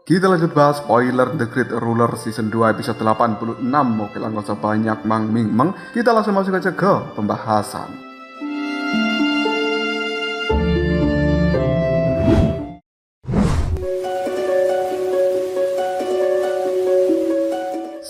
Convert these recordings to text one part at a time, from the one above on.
Kita lanjut bahas spoiler The Great Ruler Season 2 episode 86. Oke, langsung usah banyak mang ming meng. Kita langsung masuk aja ke pembahasan.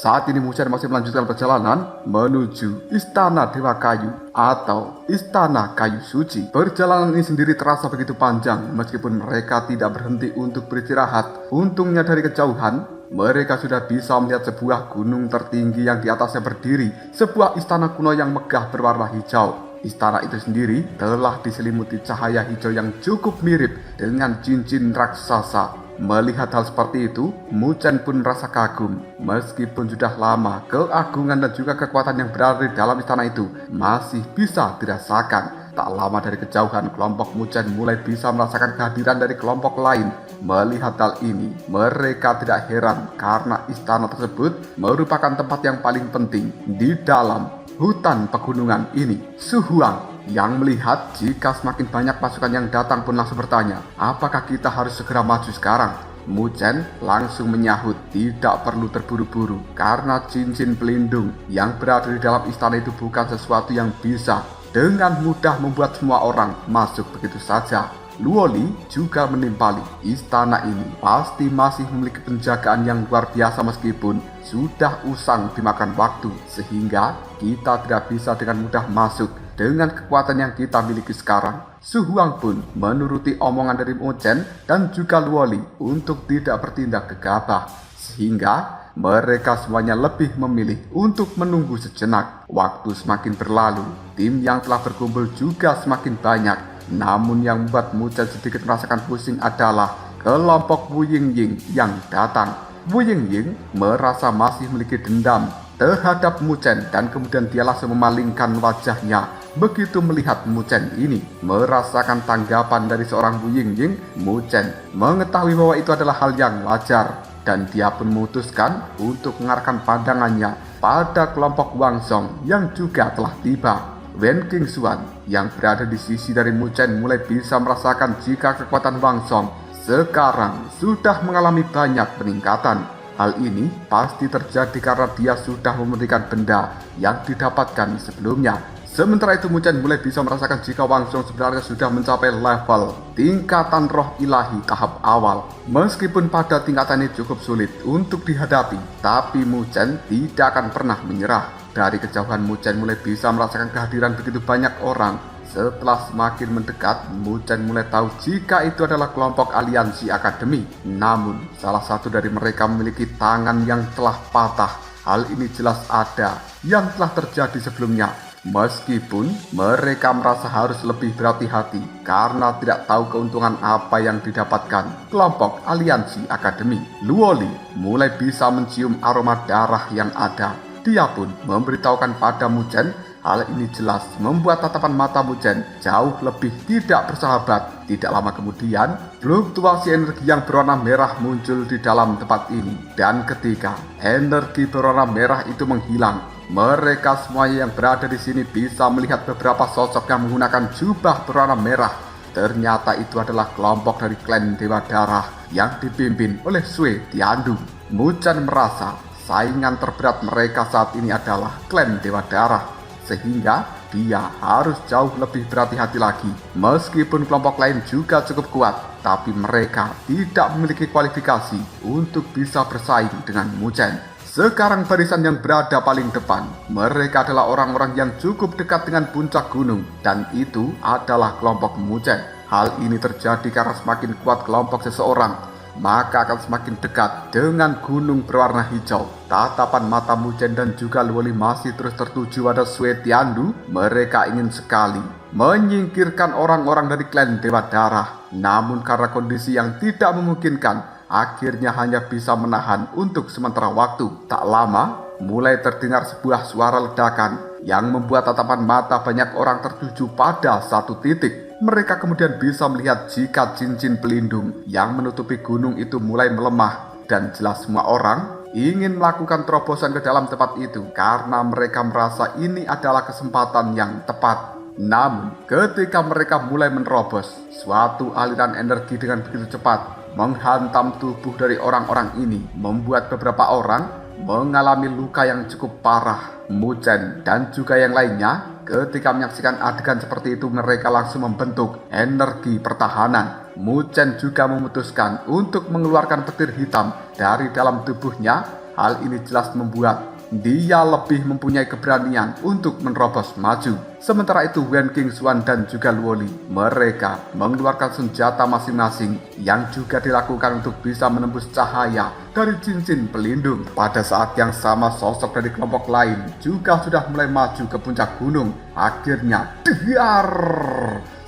Saat ini Muzhen masih melanjutkan perjalanan menuju Istana Dewa Kayu atau Istana Kayu Suci. Perjalanan ini sendiri terasa begitu panjang meskipun mereka tidak berhenti untuk beristirahat. Untungnya dari kejauhan, mereka sudah bisa melihat sebuah gunung tertinggi yang di atasnya berdiri sebuah istana kuno yang megah berwarna hijau. Istana itu sendiri telah diselimuti cahaya hijau yang cukup mirip dengan cincin raksasa. Melihat hal seperti itu, Muzhen pun merasa kagum. Meskipun sudah lama, keagungan dan juga kekuatan yang berada di dalam istana itu masih bisa dirasakan. Tak lama dari kejauhan, kelompok Muzhen mulai bisa merasakan kehadiran dari kelompok lain. Melihat hal ini, mereka tidak heran karena istana tersebut merupakan tempat yang paling penting di dalam hutan pegunungan ini. Su Huang yang melihat jika semakin banyak pasukan yang datang pun langsung bertanya, apakah kita harus segera maju sekarang? Muzhen langsung menyahut, tidak perlu terburu-buru karena cincin pelindung yang berada di dalam istana itu bukan sesuatu yang bisa dengan mudah membuat semua orang masuk begitu saja. Luoli juga menimpali. Istana ini pasti masih memiliki penjagaan yang luar biasa meskipun sudah usang dimakan waktu, sehingga kita tidak bisa dengan mudah masuk dengan kekuatan yang kita miliki sekarang. Su Huang pun menuruti omongan dari Muzhen dan juga Luoli untuk tidak bertindak gegabah, sehingga mereka semuanya lebih memilih untuk menunggu sejenak. Waktu semakin berlalu, tim yang telah berkumpul juga semakin banyak. Namun yang membuat Muzhen sedikit merasakan pusing adalah kelompok Wu Yingying yang datang. Wu Yingying merasa masih memiliki dendam terhadap Muzhen dan kemudian dia langsung memalingkan wajahnya. Begitu melihat Muzhen ini merasakan tanggapan dari seorang Wu Yingying, Muzhen mengetahui bahwa itu adalah hal yang wajar dan dia pun memutuskan untuk mengarahkan pandangannya pada kelompok Wang Song yang juga telah tiba. Wen Qingxuan yang berada di sisi dari Muzhen mulai bisa merasakan jika kekuatan Wang Song sekarang sudah mengalami banyak peningkatan. Hal ini pasti terjadi karena dia sudah memberikan benda yang didapatkan sebelumnya. Sementara itu Muzhen mulai bisa merasakan jika Wang Song sebenarnya sudah mencapai level tingkatan roh ilahi tahap awal. Meskipun pada tingkatan ini cukup sulit untuk dihadapi, tapi Muzhen tidak akan pernah menyerah. Dari kejauhan Muzhen mulai bisa merasakan kehadiran begitu banyak orang. Setelah semakin mendekat, Muzhen mulai tahu jika itu adalah kelompok aliansi akademi. Namun, salah satu dari mereka memiliki tangan yang telah patah. Hal ini jelas ada yang telah terjadi sebelumnya. Meskipun mereka merasa harus lebih berhati-hati karena tidak tahu keuntungan apa yang didapatkan kelompok aliansi akademi. Luoli mulai bisa mencium aroma darah yang ada. Dia pun memberitahukan pada Muzhen. Hal ini jelas membuat tatapan mata Muzhen jauh lebih tidak bersahabat. Tidak lama kemudian, fluktuasi energi yang berwarna merah muncul di dalam tempat ini. Dan ketika energi berwarna merah itu menghilang, mereka semuanya yang berada di sini bisa melihat beberapa sosok yang menggunakan jubah berwarna merah. Ternyata itu adalah kelompok dari klan Dewa Darah yang dipimpin oleh Sui Tiandu. Muzhen merasa saingan terberat mereka saat ini adalah klan Dewa Darah, sehingga dia harus jauh lebih berhati-hati lagi. Meskipun kelompok lain juga cukup kuat, tapi mereka tidak memiliki kualifikasi untuk bisa bersaing dengan Muzhen. Sekarang barisan yang berada paling depan, mereka adalah orang-orang yang cukup dekat dengan puncak gunung, dan itu adalah kelompok Muzhen. Hal ini terjadi karena semakin kuat kelompok seseorang, maka akan semakin dekat dengan gunung berwarna hijau. Tatapan mata Muzhen dan juga Luoli masih terus tertuju pada Sui Tiandu. Mereka ingin sekali menyingkirkan orang-orang dari klan Dewa Darah. Namun karena kondisi yang tidak memungkinkan, akhirnya hanya bisa menahan untuk sementara waktu. Tak lama, mulai terdengar sebuah suara ledakan yang membuat tatapan mata banyak orang tertuju pada satu titik. Mereka kemudian bisa melihat jika cincin pelindung yang menutupi gunung itu mulai melemah. Dan jelas semua orang ingin melakukan terobosan ke dalam tempat itu karena mereka merasa ini adalah kesempatan yang tepat. Namun ketika mereka mulai menerobos, suatu aliran energi dengan begitu cepat menghantam tubuh dari orang-orang ini, membuat beberapa orang mengalami luka yang cukup parah. Muchen dan juga yang lainnya ketika menyaksikan adegan seperti itu, mereka langsung membentuk energi pertahanan. Muchen juga memutuskan untuk mengeluarkan petir hitam dari dalam tubuhnya. Hal ini jelas membuat dia lebih mempunyai keberanian untuk menerobos maju. Sementara itu Wen Qingxuan dan juga Luo Li, mereka mengeluarkan senjata masing-masing yang juga dilakukan untuk bisa menembus cahaya dari cincin pelindung. Pada saat yang sama, sosok dari kelompok lain juga sudah mulai maju ke puncak gunung. Akhirnya, dar!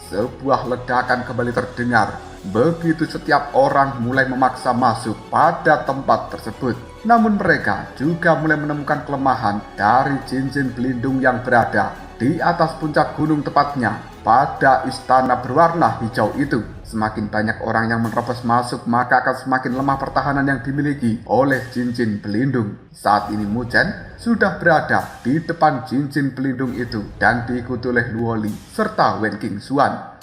Sebuah ledakan kembali terdengar. Begitu setiap orang mulai memaksa masuk pada tempat tersebut. Namun mereka juga mulai menemukan kelemahan dari cincin pelindung yang berada di atas puncak gunung, tepatnya pada istana berwarna hijau itu. Semakin banyak orang yang menerobos masuk, maka akan semakin lemah pertahanan yang dimiliki oleh cincin pelindung. Saat ini Muchen sudah berada di depan cincin pelindung itu dan diikuti oleh Luo Li serta Wen Qingxuan.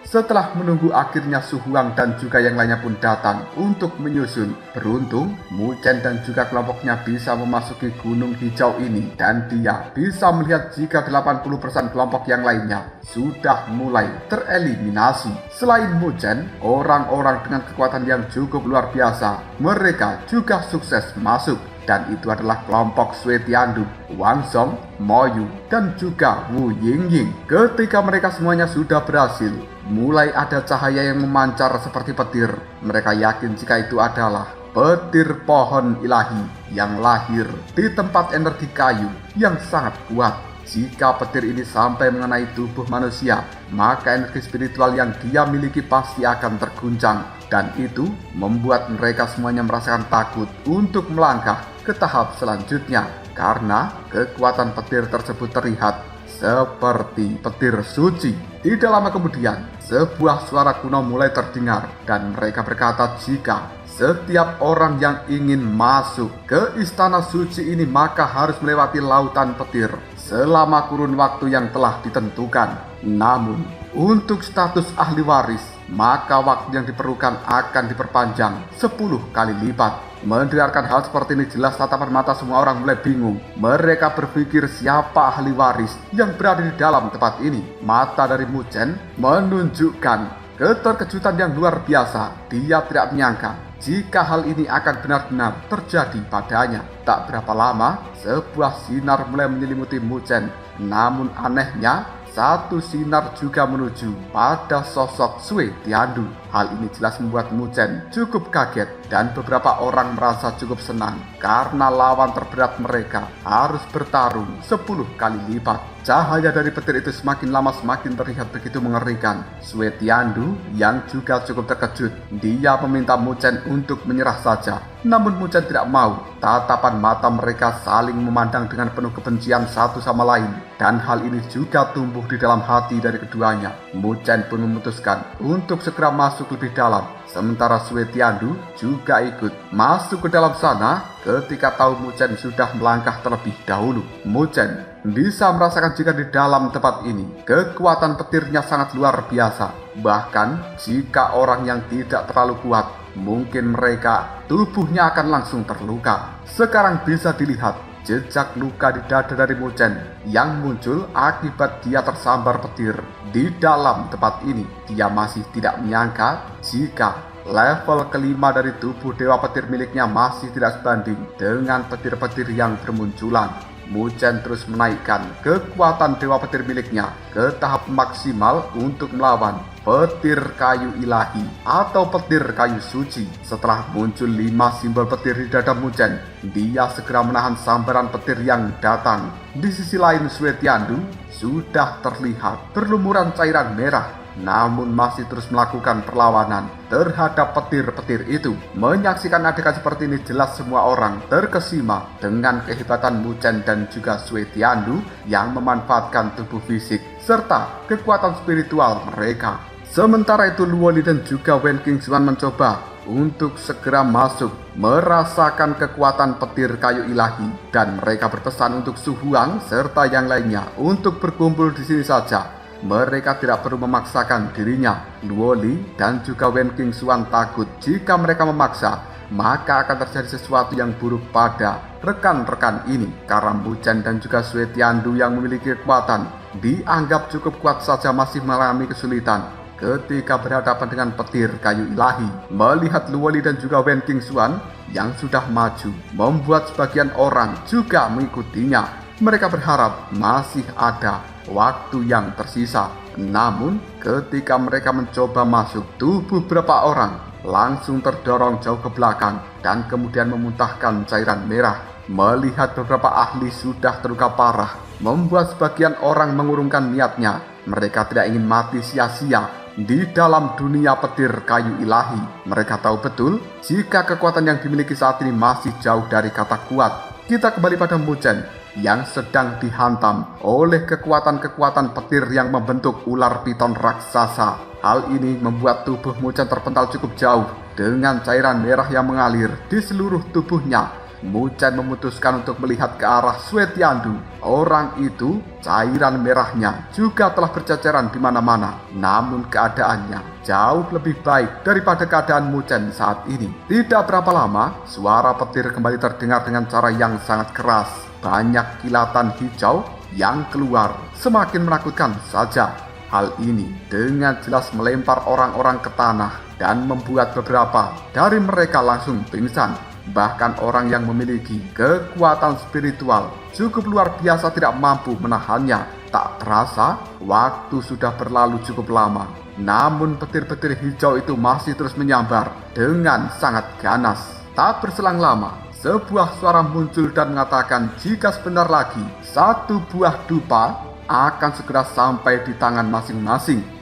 Setelah menunggu, akhirnya Su Huang dan juga yang lainnya pun datang untuk menyusun. Beruntung, Muchen dan juga kelompoknya bisa memasuki gunung hijau ini dan dia bisa melihat jika 80% kelompok yang lainnya sudah mulai tereliminasi. Selain Muchen, orang-orang dengan kekuatan yang cukup luar biasa, mereka juga sukses masuk. Dan itu adalah kelompok Sui Tiandu, Wang Song, Mo Yu, dan juga Wu Yingying. Ketika mereka semuanya sudah berhasil, mulai ada cahaya yang memancar seperti petir. Mereka yakin jika itu adalah petir pohon ilahi yang lahir di tempat energi kayu yang sangat kuat. Jika petir ini sampai mengenai tubuh manusia, maka energi spiritual yang dia miliki pasti akan terguncang. Dan itu membuat mereka semuanya merasakan takut untuk melangkah ke tahap selanjutnya. Karena kekuatan petir tersebut terlihat seperti petir suci. Tidak lama kemudian, sebuah suara kuno mulai terdengar. Dan mereka berkata jika setiap orang yang ingin masuk ke istana suci ini, maka harus melewati lautan petir selama kurun waktu yang telah ditentukan. Namun, untuk status ahli waris, maka waktu yang diperlukan akan diperpanjang 10 kali lipat. Mendengarkan hal seperti ini, jelas tatapan mata semua orang mulai bingung. Mereka berpikir siapa ahli waris yang berada di dalam tempat ini. Mata dari Muchen menunjukkan keterkejutan yang luar biasa. Dia tidak menyangka jika hal ini akan benar-benar terjadi padanya. Tak berapa lama, sebuah sinar mulai menyelimuti Muchen. Namun anehnya, satu sinar juga menuju pada sosok Sui Tiandu. Hal ini jelas membuat Muchen cukup kaget dan beberapa orang merasa cukup senang karena lawan terberat mereka harus bertarung 10 kali lipat. Cahaya dari petir itu semakin lama semakin terlihat begitu mengerikan. Sui Tiandu yang juga cukup terkejut. Dia meminta Muchen untuk menyerah saja. Namun Muchen tidak mau. Tatapan mata mereka saling memandang dengan penuh kebencian satu sama lain. Dan hal ini juga tumbuh di dalam hati dari keduanya. Muchen pun memutuskan untuk segera masuk lebih dalam. Sementara Sui Tiandu juga ikut masuk ke dalam sana ketika tahu Muchen sudah melangkah terlebih dahulu. Muchen bisa merasakan jika di dalam tempat ini kekuatan petirnya sangat luar biasa. Bahkan jika orang yang tidak terlalu kuat, mungkin mereka tubuhnya akan langsung terluka. Sekarang bisa dilihat jejak luka di dada dari Muchen yang muncul akibat dia tersambar petir di dalam tempat ini. Dia masih tidak menyangka jika level kelima dari tubuh Dewa Petir miliknya masih tidak sebanding dengan petir-petir yang bermunculan. Muchen terus menaikkan kekuatan Dewa Petir miliknya ke tahap maksimal untuk melawan petir kayu ilahi atau petir kayu suci. Setelah muncul 5 simbol petir di dada Muchen, dia segera menahan sambaran petir yang datang. Di sisi lain, Sui Tiandu sudah terlihat berlumuran cairan merah, namun masih terus melakukan perlawanan terhadap petir-petir itu. Menyaksikan adegan seperti ini, jelas semua orang terkesima dengan kehebatan Muchen dan juga Sui Tiandu yang memanfaatkan tubuh fisik serta kekuatan spiritual mereka. Sementara itu Luo Li dan juga Wen Qingxuan mencoba untuk segera masuk merasakan kekuatan petir kayu ilahi, dan mereka berpesan untuk Su Huang serta yang lainnya untuk berkumpul di sini saja. Mereka tidak perlu memaksakan dirinya. Luo Li dan juga Wen Qingxuan takut jika mereka memaksa, maka akan terjadi sesuatu yang buruk pada rekan-rekan ini. Karena Mu Chen dan juga Sue Tiandu yang memiliki kekuatan dianggap cukup kuat saja masih mengalami kesulitan ketika berhadapan dengan petir kayu ilahi. Melihat Luo Li dan juga Wen Qingxuan yang sudah maju, membuat sebagian orang juga mengikutinya. Mereka berharap masih ada waktu yang tersisa. Namun ketika mereka mencoba masuk, tubuh beberapa orang langsung terdorong jauh ke belakang dan kemudian memuntahkan cairan merah. Melihat beberapa ahli sudah terluka parah, membuat sebagian orang mengurungkan niatnya. Mereka tidak ingin mati sia-sia di dalam dunia petir kayu ilahi. Mereka tahu betul jika kekuatan yang dimiliki saat ini masih jauh dari kata kuat. Kita kembali pada Mu Chen yang sedang dihantam oleh kekuatan-kekuatan petir yang membentuk ular piton raksasa. Hal ini membuat tubuh Mu Chen terpental cukup jauh dengan cairan merah yang mengalir di seluruh tubuhnya. Mu Chen memutuskan untuk melihat ke arah Sue Tiandu. Orang itu, cairan merahnya juga telah berceceran di mana-mana. Namun keadaannya jauh lebih baik daripada keadaan Mu Chen saat ini. Tidak berapa lama, suara petir kembali terdengar dengan cara yang sangat keras. Banyak kilatan hijau yang keluar, semakin menakutkan saja. Hal ini dengan jelas melempar orang-orang ke tanah dan membuat beberapa dari mereka langsung pingsan. Bahkan orang yang memiliki kekuatan spiritual cukup luar biasa tidak mampu menahannya. Tak terasa, waktu sudah berlalu cukup lama. Namun petir-petir hijau itu masih terus menyambar dengan sangat ganas. Tak berselang lama, sebuah suara muncul dan mengatakan jika sebentar lagi satu buah dupa akan segera sampai di tangan masing-masing.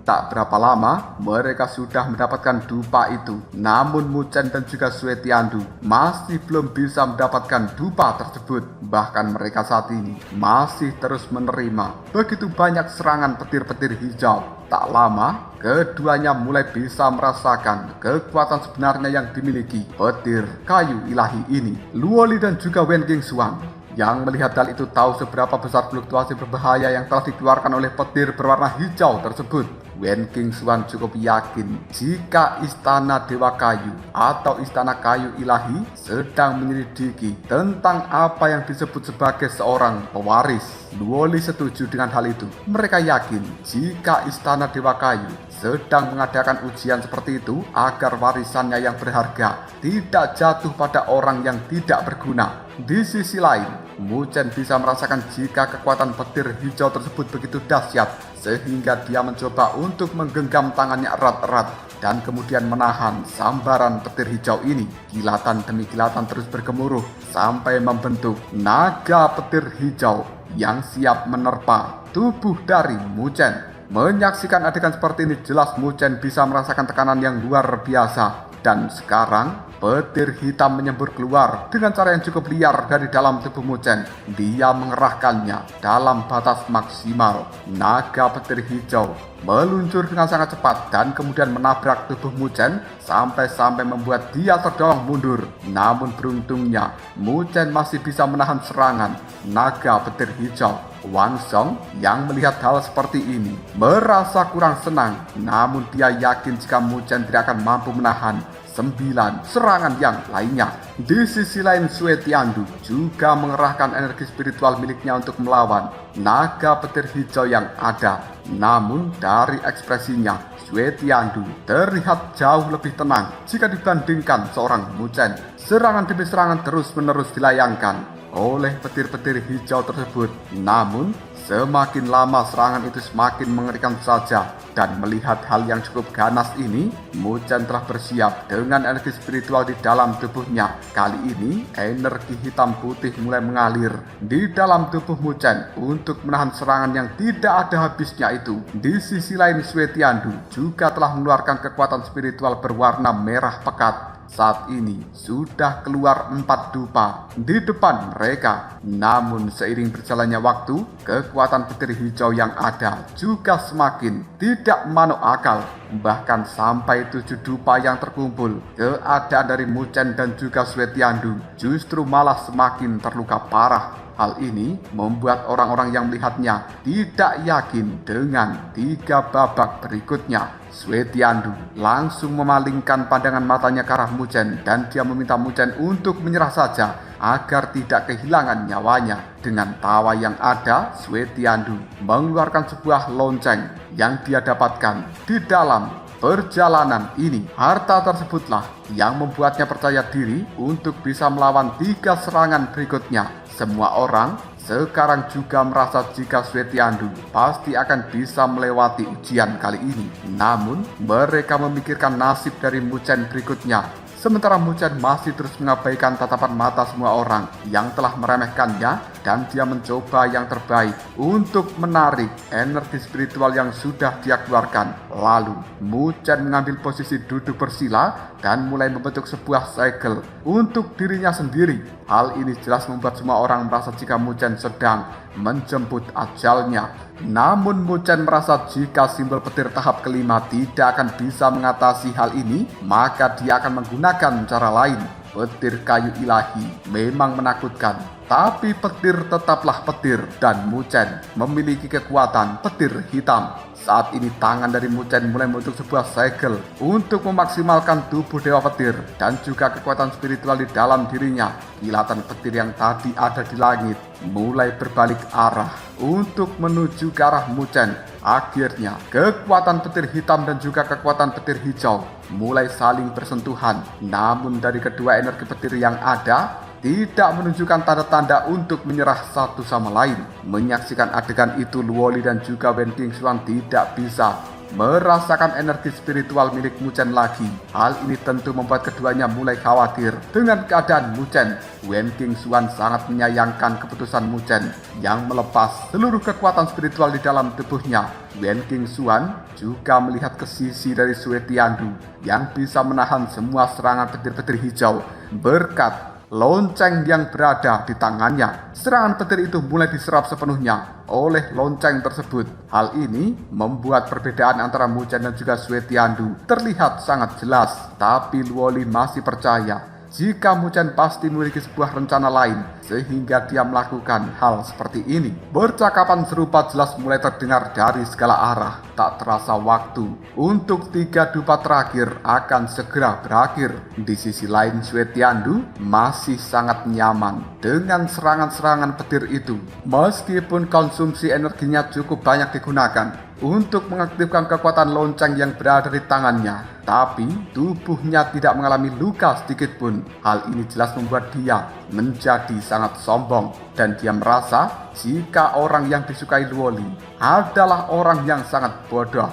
Tak berapa lama, mereka sudah mendapatkan dupa itu. Namun Mu Chen dan juga Sue Tiandu masih belum bisa mendapatkan dupa tersebut. Bahkan mereka saat ini masih terus menerima begitu banyak serangan petir-petir hijau. Tak lama, keduanya mulai bisa merasakan kekuatan sebenarnya yang dimiliki petir kayu ilahi ini. Luo Li dan juga Wen Qingxuan yang melihat hal itu tahu seberapa besar fluktuasi berbahaya yang telah dikeluarkan oleh petir berwarna hijau tersebut. Wen Qingxuan cukup yakin jika istana Dewa Kayu atau istana kayu ilahi sedang menyelidiki tentang apa yang disebut sebagai seorang pewaris. Luo Li setuju dengan hal itu. Mereka yakin jika istana Dewa Kayu sedang mengadakan ujian seperti itu agar warisannya yang berharga tidak jatuh pada orang yang tidak berguna. Di sisi lain, Mu Chen bisa merasakan jika kekuatan petir hijau tersebut begitu dahsyat sehingga dia mencoba untuk menggenggam tangannya erat-erat dan kemudian menahan sambaran petir hijau ini. Kilatan demi kilatan terus bergemuruh sampai membentuk naga petir hijau yang siap menerpa tubuh dari Mu Chen. Menyaksikan adegan seperti ini jelas Mu Chen bisa merasakan tekanan yang luar biasa. Dan sekarang petir hitam menyembur keluar dengan cara yang cukup liar dari dalam tubuh Mu Chen. Dia mengerahkannya dalam batas maksimal. Naga petir hijau meluncur dengan sangat cepat dan kemudian menabrak tubuh Mu Chen sampai membuat dia terdorong mundur. Namun beruntungnya Mu Chen masih bisa menahan serangan naga petir hijau. Wang Song yang melihat hal seperti ini merasa kurang senang, namun dia yakin jika Mu Chen tidak akan mampu menahan 9 serangan yang lainnya. Di sisi lain, Sue Tiandu juga mengerahkan energi spiritual miliknya untuk melawan naga petir hijau yang ada. Namun dari ekspresinya, Sue Tiandu terlihat jauh lebih tenang jika dibandingkan seorang Mu Chen. Serangan demi serangan terus-menerus dilayangkan oleh petir-petir hijau tersebut. Namun semakin lama serangan itu semakin mengerikan saja. Dan melihat hal yang cukup ganas ini, Mu Chen telah bersiap dengan energi spiritual di dalam tubuhnya. Kali ini energi hitam putih mulai mengalir di dalam tubuh Mu Chen untuk menahan serangan yang tidak ada habisnya itu. Di sisi lain, Sue Tiandu juga telah mengeluarkan kekuatan spiritual berwarna merah pekat Saat ini sudah keluar 4 dupa di depan mereka. Namun seiring berjalannya waktu, kekuatan petir hijau yang ada juga semakin tidak manuk akal. Bahkan sampai 7 dupa yang terkumpul, keadaan dari Muchen dan juga Swetiandu justru malah semakin terluka parah. Hal ini membuat orang-orang yang melihatnya tidak yakin dengan 3 babak berikutnya. Swetiandu langsung memalingkan pandangan matanya ke arah Muchen dan dia meminta Muchen untuk menyerah saja agar tidak kehilangan nyawanya. Dengan tawa yang ada, Swetiandu mengeluarkan sebuah lonceng yang dia dapatkan di dalam perjalanan ini. Harta tersebutlah yang membuatnya percaya diri untuk bisa melawan 3 serangan berikutnya. Semua orang sekarang juga merasa jika Swetiandu pasti akan bisa melewati ujian kali ini. Namun, mereka memikirkan nasib dari Muchen berikutnya. Sementara Muchen masih terus mengabaikan tatapan mata semua orang yang telah meremehkannya dan dia mencoba yang terbaik untuk menarik energi spiritual yang sudah dia keluarkan. Lalu, Muchen mengambil posisi duduk bersila dan mulai membentuk sebuah segel untuk dirinya sendiri. Hal ini jelas membuat semua orang merasa jika Muchen sedang menjemput ajalnya. Namun Muchen merasa jika simbol petir tahap kelima tidak akan bisa mengatasi hal ini, maka dia akan menggunakan cara lain. Petir kayu ilahi memang menakutkan, tapi petir tetaplah petir dan Muchen memiliki kekuatan petir hitam. Saat ini tangan dari Muchen mulai membentuk sebuah segel untuk memaksimalkan tubuh Dewa Petir dan juga kekuatan spiritual di dalam dirinya. Kilatan petir yang tadi ada di langit mulai berbalik arah untuk menuju ke arah Muchen. Akhirnya, kekuatan petir hitam dan juga kekuatan petir hijau mulai saling bersentuhan. Namun dari kedua energi petir yang ada, tidak menunjukkan tanda-tanda untuk menyerah satu sama lain. Menyaksikan adegan itu, Luoli dan juga Wen Qingxuan tidak bisa merasakan energi spiritual milik Muchen lagi. Hal ini tentu membuat keduanya mulai khawatir dengan keadaan Muchen. Wen Qingxuan sangat menyayangkan keputusan Muchen yang melepas seluruh kekuatan spiritual di dalam tubuhnya. Wen Qingxuan juga melihat ke sisi dari Swetiandu yang bisa menahan semua serangan petir-petir hijau berkat lonceng yang berada di tangannya. Serangan petir itu mulai diserap sepenuhnya oleh lonceng tersebut. Hal ini membuat perbedaan antara Muchen dan juga Swetiandu terlihat sangat jelas. Tapi Luoli masih percaya jika Muchen pasti memiliki sebuah rencana lain sehingga dia melakukan hal seperti ini. Percakapan serupa jelas mulai terdengar dari segala arah. Tak terasa waktu untuk 3 dupa terakhir akan segera berakhir. Di sisi lain, Swetiandu masih sangat nyaman dengan serangan-serangan petir itu. Meskipun konsumsi energinya cukup banyak digunakan untuk mengaktifkan kekuatan lonceng yang berada di tangannya, tapi tubuhnya tidak mengalami luka sedikit pun. Hal ini jelas membuat dia menjadi sangat sombong dan dia merasa jika orang yang disukai Luoli adalah orang yang sangat bodoh.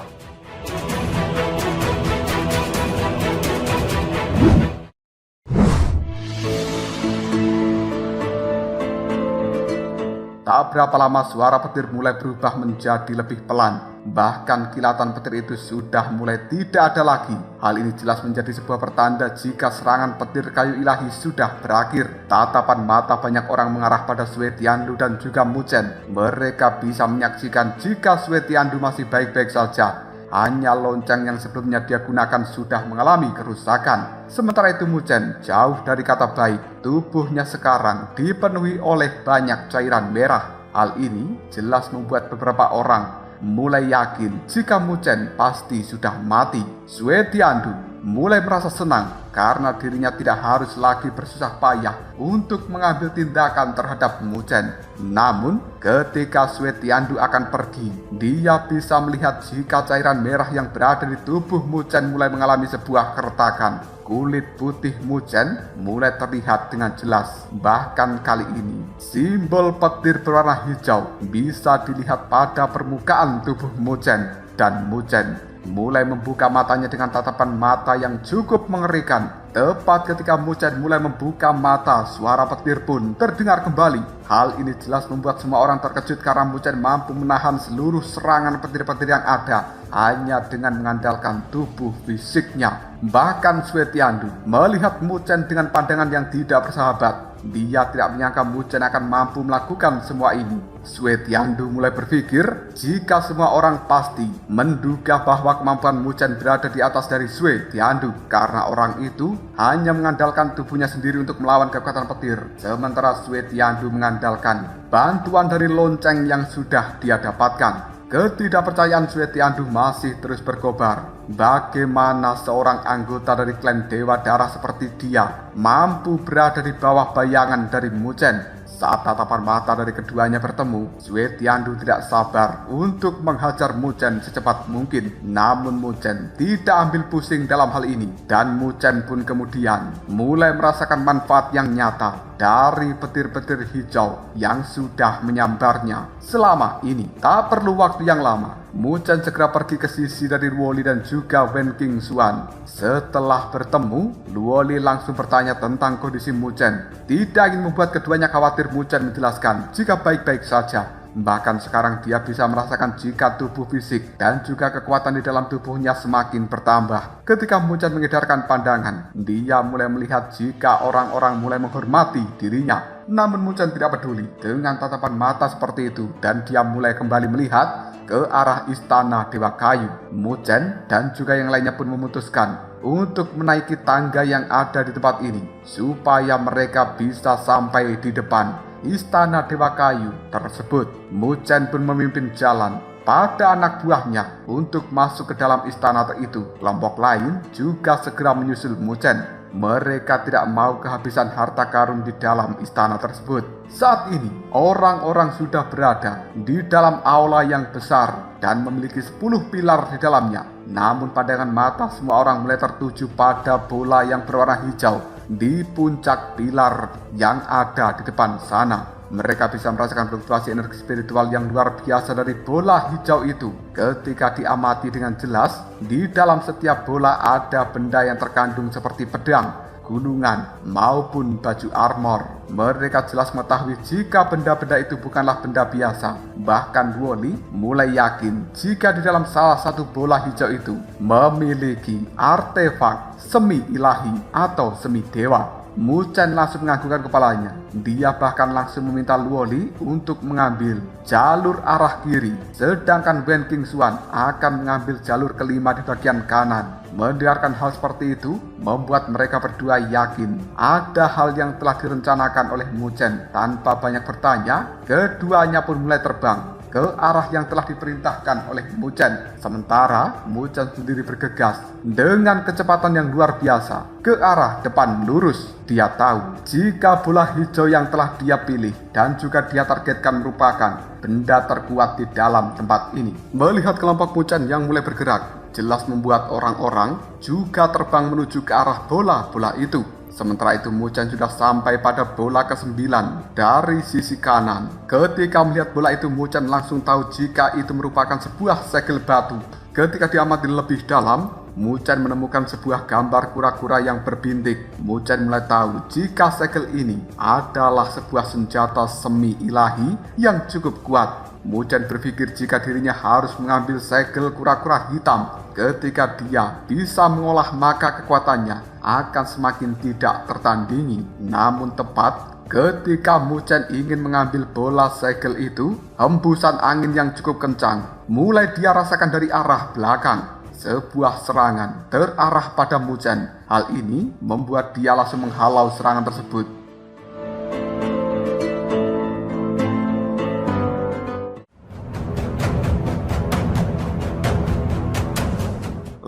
Tak berapa lama suara petir mulai berubah menjadi lebih pelan. Bahkan kilatan petir itu sudah mulai tidak ada lagi. Hal ini jelas menjadi sebuah pertanda jika serangan petir kayu ilahi sudah berakhir. Tatapan mata banyak orang mengarah pada Swetiandu dan juga Muchen. Mereka bisa menyaksikan jika Swetiandu masih baik-baik saja. Hanya lonceng yang sebelumnya dia gunakan sudah mengalami kerusakan. Sementara itu Muchen jauh dari kata baik. Tubuhnya sekarang dipenuhi oleh banyak cairan merah. Hal ini jelas membuat beberapa orang mulai yakin jika Muchen pasti sudah mati. Swetiandu mulai merasa senang karena dirinya tidak harus lagi bersusah payah untuk mengambil tindakan terhadap Muchen. Namun, ketika Swetiandu akan pergi, dia bisa melihat jika cairan merah yang berada di tubuh Muchen mulai mengalami sebuah keretakan. Kulit putih Muchen mulai terlihat dengan jelas. Bahkan kali ini, simbol petir berwarna hijau bisa dilihat pada permukaan tubuh Muchen. Dan Muchen mulai membuka matanya dengan tatapan mata yang cukup mengerikan. Tepat ketika Muchen mulai membuka mata, suara petir pun terdengar kembali. Hal ini jelas membuat semua orang terkejut karena Muchen mampu menahan seluruh serangan petir-petir yang ada hanya dengan mengandalkan tubuh fisiknya. Bahkan Sue Tiandu melihat Muchen dengan pandangan yang tidak bersahabat. Dia tidak menyangka Muchen akan mampu melakukan semua ini. Sue Tiandu mulai berpikir jika semua orang pasti menduga bahwa kemampuan Muchen berada di atas dari Sue Tiandu karena orang itu hanya mengandalkan tubuhnya sendiri untuk melawan kekuatan petir, sementara Sue Tiandu mengandalkan bantuan dari lonceng yang sudah dia dapatkan. Ketidakpercayaan Sue Tiandu masih terus berkobar. Bagaimana seorang anggota dari klan Dewa Darah seperti dia mampu berada di bawah bayangan dari Muchen? Saat tatapan mata dari keduanya bertemu, Sue Tiandu tidak sabar untuk menghajar Muchen secepat mungkin. Namun Muchen tidak ambil pusing dalam hal ini, dan Muchen pun kemudian mulai merasakan manfaat yang nyata dari petir-petir hijau yang sudah menyambarnya selama ini. Tak perlu waktu yang lama, Muchen segera pergi ke sisi dari Luoli dan juga Wen Qingxuan. Setelah bertemu, Luoli langsung bertanya tentang kondisi Muchen. Tidak ingin membuat keduanya khawatir, Muchen menjelaskan jika baik-baik saja. Bahkan sekarang dia bisa merasakan jika tubuh fisik dan juga kekuatan di dalam tubuhnya semakin bertambah. Ketika Muchen mengedarkan pandangan, dia mulai melihat jika orang-orang mulai menghormati dirinya. Namun Muchen tidak peduli dengan tatapan mata seperti itu, dan dia mulai kembali melihat ke arah istana Dewa Kayu. Muchen dan juga yang lainnya pun memutuskan untuk menaiki tangga yang ada di tempat ini supaya mereka bisa sampai di depan istana Dewa Kayu tersebut. Muchen pun memimpin jalan pada anak buahnya untuk masuk ke dalam istana itu. Kelompok lain juga segera menyusul Muchen. Mereka tidak mau kehabisan harta karun di dalam istana tersebut. Saat ini, orang-orang sudah berada di dalam aula yang besar dan memiliki 10 pilar di dalamnya. Namun pandangan mata semua orang mulai tertuju pada bola yang berwarna hijau di puncak pilar yang ada di depan sana. Mereka bisa merasakan fluktuasi energi spiritual yang luar biasa dari bola hijau itu. Ketika diamati dengan jelas, di dalam setiap bola ada benda yang terkandung seperti pedang, gunungan, maupun baju armor. Mereka jelas mengetahui jika benda-benda itu bukanlah benda biasa. Bahkan Luoli mulai yakin jika di dalam salah satu bola hijau itu memiliki artefak semi ilahi atau semi dewa. Muchen langsung menganggukkan kepalanya. Dia bahkan langsung meminta Luoli untuk mengambil jalur arah kiri, sedangkan Wen Qingxuan akan mengambil jalur kelima di bagian kanan. Mendengarkan hal seperti itu membuat mereka berdua yakin ada hal yang telah direncanakan oleh Muchen. Tanpa banyak bertanya, keduanya pun mulai terbang ke arah yang telah diperintahkan oleh Muchen. Sementara Muchen sendiri bergegas dengan kecepatan yang luar biasa ke arah depan lurus. Dia tahu jika bola hijau yang telah dia pilih dan juga dia targetkan merupakan benda terkuat di dalam tempat ini. Melihat kelompok Muchen yang mulai bergerak, jelas membuat orang-orang juga terbang menuju ke arah bola-bola itu. Sementara itu Muchen sudah sampai pada bola ke-9 dari sisi kanan. Ketika melihat bola itu, Muchen langsung tahu jika itu merupakan sebuah segel batu. Ketika diamati lebih dalam, Muchen menemukan sebuah gambar kura-kura yang berbintik. Muchen mulai tahu jika segel ini adalah sebuah senjata semi ilahi yang cukup kuat. Muchen berpikir jika dirinya harus mengambil segel kura-kura hitam. Ketika dia bisa mengolah, maka kekuatannya akan semakin tidak tertandingi. Namun tepat ketika Muchen ingin mengambil bola segel itu, hembusan angin yang cukup kencang mulai dia rasakan dari arah belakang. Sebuah serangan terarah pada Muchen. Hal ini membuat dia langsung menghalau serangan tersebut.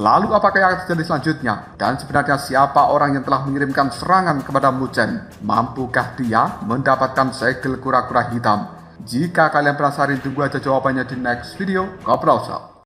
Lalu apakah yang akan terjadi selanjutnya? Dan sebenarnya siapa orang yang telah mengirimkan serangan kepada Muchen? Mampukah dia mendapatkan segel kura-kura hitam? Jika kalian penasaran, tunggu aja jawabannya di next video. Ngobrol.